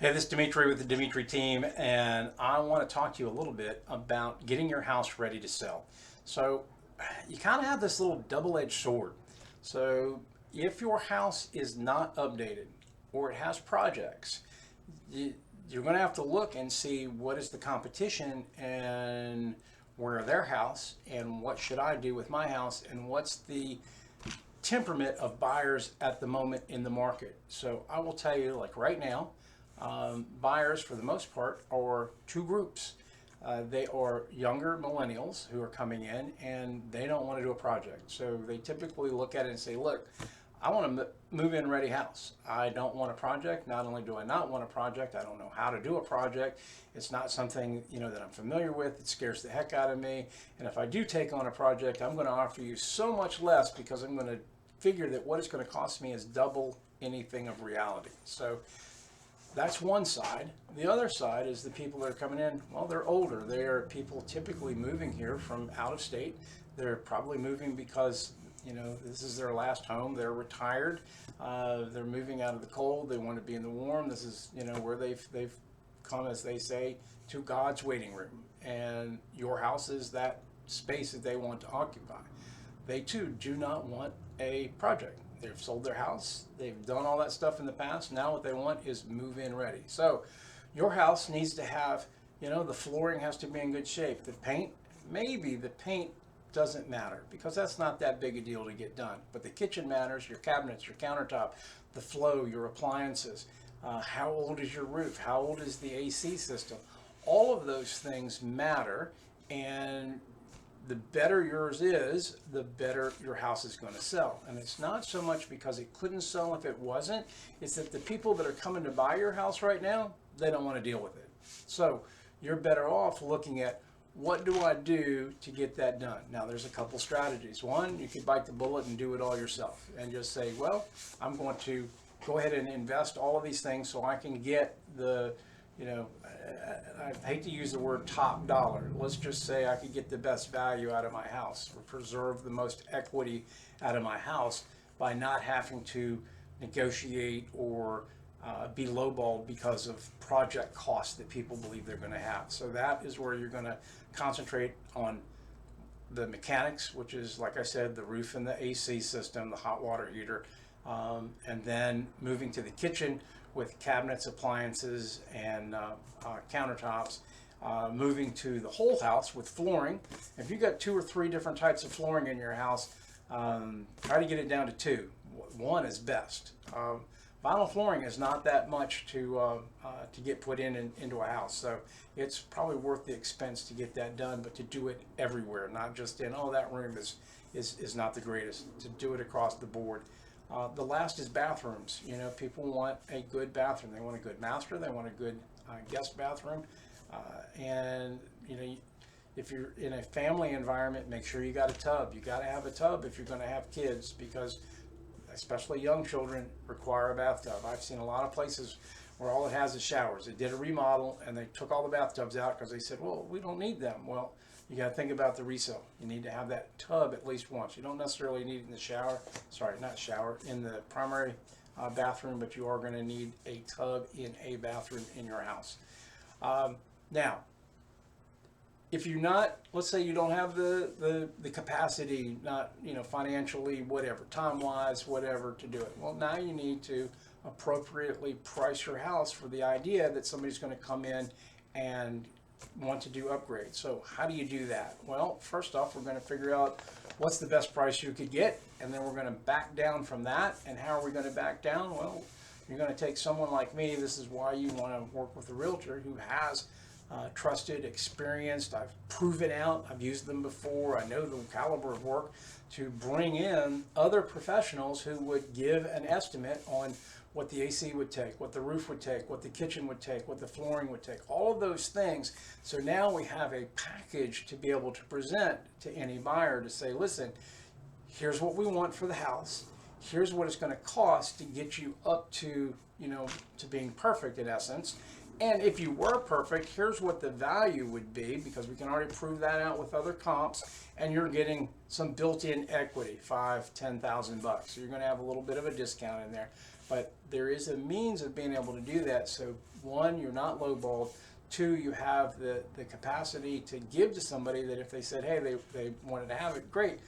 Hey, this is Demitri with the Demitri Team, and I want to talk to you a little bit about getting your house ready to sell. So, you kind of have this little double-edged sword. So, if your house is not updated or it has projects, you're going to have to look and see what is the competition and where their house and what should I do with my house and what's the temperament of buyers at the moment in the market. So I will tell you, like right now, buyers for the most part are two groups. They are younger millennials who are coming in and they don't want to do a project. So they typically look at it and say, look, I want to move in ready house. I don't want a project. Not only do I not want a project, I don't know how to do a project. It's not something that I'm familiar with. It scares the heck out of me. And if I do take on a project, I'm going to offer you so much less because I'm going to figure that what it's going to cost me is double anything of reality. So that's one side. The other side is the people that are coming in. Well, they're older. They are people typically moving here from out of state. They're probably moving because this is their last home. They're retired. They're moving out of the cold. They want to be in the warm. This is where they've come, as they say, to God's waiting room. And your house is that space that they want to occupy. They too do not want a project. They've sold their house. They've done all that stuff in the past. Now what they want is move in ready. So your house needs to have, the flooring has to be in good shape. The paint, maybe the paint doesn't matter because that's not that big a deal to get done. But the kitchen matters, your cabinets, your countertop, the flow, your appliances. How old is your roof? How old is the AC system? All of those things matter, and the better yours is, the better your house is going to sell. And it's not so much because it couldn't sell if it wasn't, it's that the people that are coming to buy your house right now, they don't want to deal with it. So you're better off looking at, what do I do to get that done? Now, there's a couple strategies. One, you could bite the bullet and do it all yourself and just say, well, I'm going to go ahead and invest all of these things so I can get the, I hate to use the word top dollar. Let's just say I could get the best value out of my house or preserve the most equity out of my house by not having to negotiate or be lowballed because of project costs that people believe they're going to have. So that is where you're going to concentrate on the mechanics, which is, like I said, the roof and the AC system, the hot water heater, and then moving to the kitchen with cabinets, appliances, and countertops. Moving to the whole house with flooring. If you've got 2 or 3 different types of flooring in your house, try to get it down to 2. One is best. Vinyl flooring is not that much to get put into a house, so it's probably worth the expense to get that done, but to do it everywhere, not just in, that room is not the greatest, to do it across the board. The last is bathrooms. People want a good bathroom. They want a good master. They want a good guest bathroom. And if you're in a family environment, make sure you got a tub. You got to have a tub if you're going to have kids, because especially young children require a bathtub. I've seen a lot of places where all it has is showers. They did a remodel and they took all the bathtubs out because they said, well, we don't need them. Well, you got to think about the resale. You need to have that tub at least once. You don't necessarily need it in the shower. Sorry, not shower, in the primary bathroom, but you are going to need a tub in a bathroom in your house. Now, if you're not, let's say you don't have the capacity, not financially, whatever, time wise, whatever, to do it. Well, now you need to appropriately price your house for the idea that somebody's going to come in and want to do upgrades. So how do you do that? Well, first off, we're going to figure out what's the best price you could get, and then we're going to back down from that. And how are we going to back down? Well, you're going to take someone like me. This is why you want to work with a realtor who has trusted, experienced. I've proven out. I've used them before. I know the caliber of work to bring in other professionals who would give an estimate on what the AC would take, what the roof would take, what the kitchen would take, what the flooring would take, all of those things. So now we have a package to be able to present to any buyer to say, listen, here's what we want for the house. Here's what it's going to cost to get you up to, to being perfect in essence. And if you were perfect, here's what the value would be, because we can already prove that out with other comps, and you're getting some built-in equity, $5,000, $10,000 bucks. So you're going to have a little bit of a discount in there. But there is a means of being able to do that. So one, you're not lowballed. Two, you have the capacity to give to somebody that if they said, hey, they wanted to have it, great.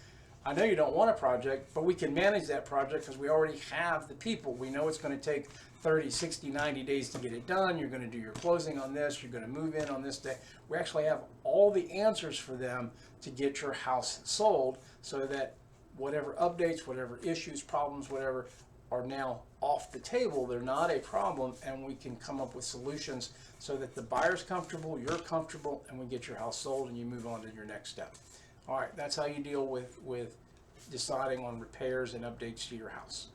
I know you don't want a project, but we can manage that project because we already have the people. We know it's going to take 30, 60, 90 days to get it done. You're going to do your closing on this. You're going to move in on this day. We actually have all the answers for them to get your house sold, so that whatever updates, whatever issues, problems, whatever are now off the table. They're not a problem, and we can come up with solutions so that the buyer's comfortable, you're comfortable, and we get your house sold and you move on to your next step. All right, that's how you deal with deciding on repairs and updates to your house.